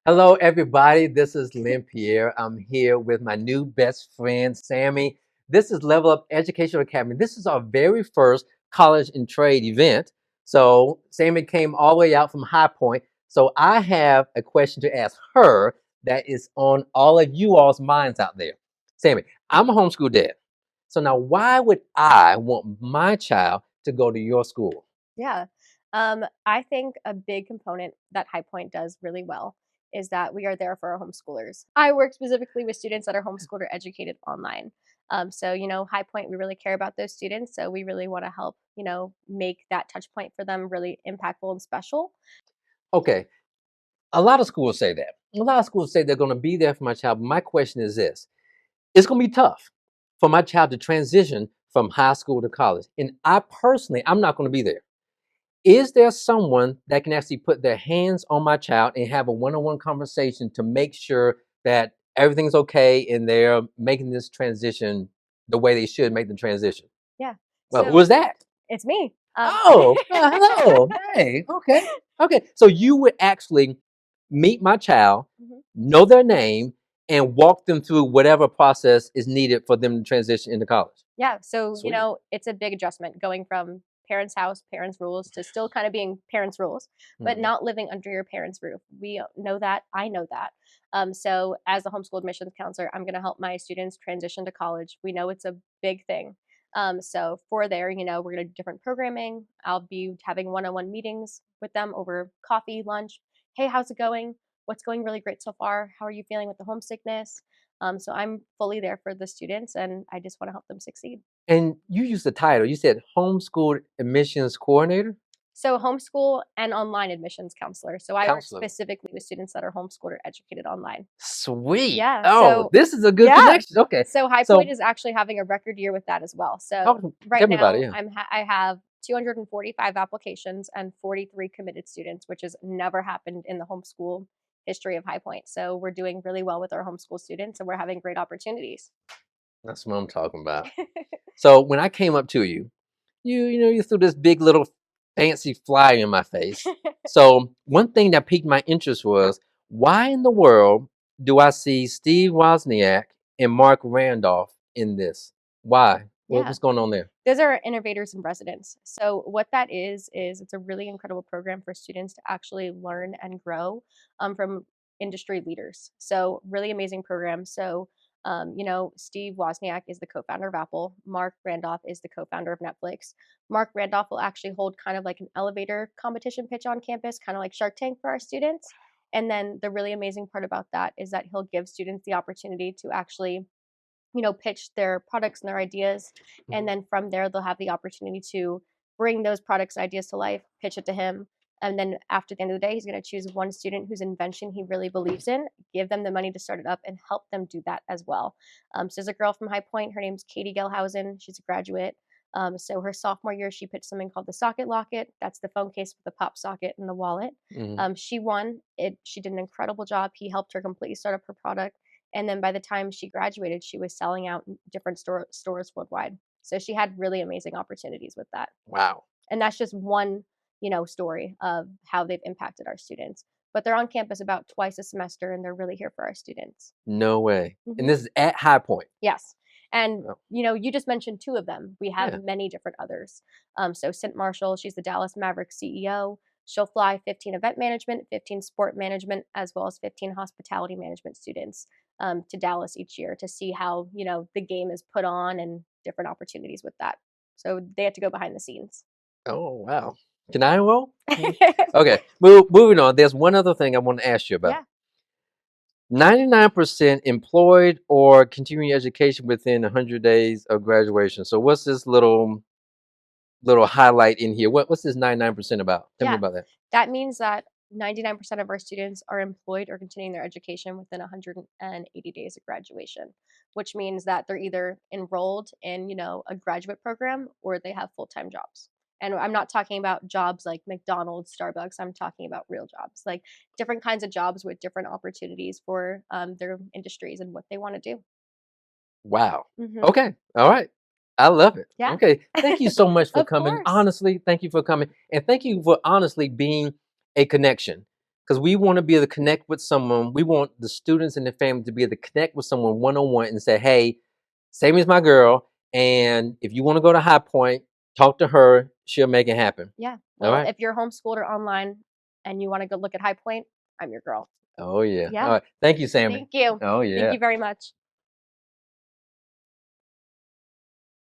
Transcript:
Hello, everybody. This is Lynn Pierre. I'm here with my new best friend, Sammy. This is Level Up Educational Academy. This is our very first college and trade event. So, Sammy came all the way out from High Point. So, I have a question to ask her that is on all of you all's minds out there. Sammy, I'm a homeschool dad. So, now why would I want my child to go to your school? Yeah. I think a big component that High Point does really well is that we are there for our homeschoolers. I work specifically with students that are homeschooled or educated online. High Point, we really care about those students. So we really want to help, make that touch point for them really impactful and special. Okay, a lot of schools say that. A lot of schools say they're going to be there for my child. But my question is this: it's going to be tough for my child to transition from high school to college. And I personally, I'm not going to be there. Is there someone that can actually put their hands on my child and have a one-on-one conversation to make sure that everything's okay and they're making this transition the way they should make the transition? Yeah. Well, who So is that? it's me. Oh, hello. Hey, okay. Okay. So you would actually meet my child, Mhm. know their name, and walk them through whatever process is needed for them to transition into college. Yeah, so, Sweet. it's a big adjustment going from parents' house, parents' rules to still kind of being parents' rules, but Mhm. not living under your parents' roof. We know that. I know that. So, as a homeschool admissions counselor, I'm going to help my students transition to college. We know it's a big thing. So, for there, we're going to do different programming. I'll be having one on one meetings with them over coffee, lunch. Hey, how's it going? What's going really great so far? How are you feeling with the homesickness? So I'm fully there for the students and I just want to help them succeed. And you used the title. You said homeschool admissions coordinator, So homeschool and online admissions counselor. So I work counselor. specifically with students that are homeschooled or educated online. Sweet. Yeah. Oh, So this is a good yeah. connection. Okay. So High Point So is actually having a record year with that as well. talk So tell right me about it. now Yeah. I have 245 applications and 43 committed students, which has never happened in the homeschool history of High Point. So we're doing really well with our homeschool students and we're having great opportunities. That's what I'm talking about. So when I came up to you, you threw this big little fancy flyer in my face. So one thing that piqued my interest was why in the world do I see Steve Wozniak and Mark Randolph in this? Why? Yeah. What's going on there? Those are innovators in residence. So what that is it's a really incredible program for students to actually learn and grow from industry leaders. So really amazing program. So Steve Wozniak is the co-founder of Apple. Mark Randolph is the co-founder of Netflix. Mark Randolph will actually hold kind of like an elevator competition pitch on campus, kind of like Shark Tank for our students. And then the really amazing part about that is that he'll give students the opportunity to actually pitch their products and their ideas. And Mhm. then from there, they'll have the opportunity to bring those products and ideas to life, pitch it to him. And then after the end of the day, he's going to choose one student whose invention he really believes in, give them the money to start it up, and help them do that as well. So there's a girl from High Point. Her name's Katie Gelhausen. She's a graduate. So her sophomore year, she pitched something called the Socket Locket. That's the phone case with the pop socket and the wallet. Mhm. She won it. She did an incredible job. He helped her completely start up her product, and then by the time she graduated, she was selling out in different stores worldwide. So she had really amazing opportunities with that. Wow. And that's just one, story of how they've impacted our students. But they're on campus about twice a semester and they're really here for our students. No way. And Hmm. this is at High Point. Yes. And, Oh, you just mentioned two of them. We have yeah. many different others. So St. Marshall, she's the Dallas Mavericks CEO. She'll fly 15 event management, 15 sport management, as well as 15 hospitality management students to Dallas each year to see how, the game is put on and different opportunities with that. So they have to go behind the scenes. Oh, wow. Can I enroll? Okay. Moving on. There's one other thing I want to ask you about. Yeah. 99% employed or continuing education within 100 days of graduation. So what's this little highlight in here? What's this 99% about? Tell me Yeah. about that. That means that 99% of our students are employed or continuing their education within 180 days of graduation, which means that they're either enrolled in, a graduate program or they have full-time jobs. And I'm not talking about jobs like McDonald's, Starbucks. I'm talking about real jobs, like different kinds of jobs with different opportunities for their industries and what they want to do. Wow. Hmm. Okay. All right. I love it. Yeah, Okay. Thank you so much for of coming. course. Honestly, thank you for coming. And thank you for honestly being a connection. because we want to be able to connect with someone. We want the students and the family to be able to connect with someone one-on-one and say, hey, Sammy's my girl, and if you want to go to High Point, talk to her. She'll make it happen. Yeah. All Well, right. if you're homeschooled or online and you want to go look at High Point, I'm your girl. Oh yeah. All Yeah. right. Thank you, Sammy. Thank you. Oh Thank yeah. you very much.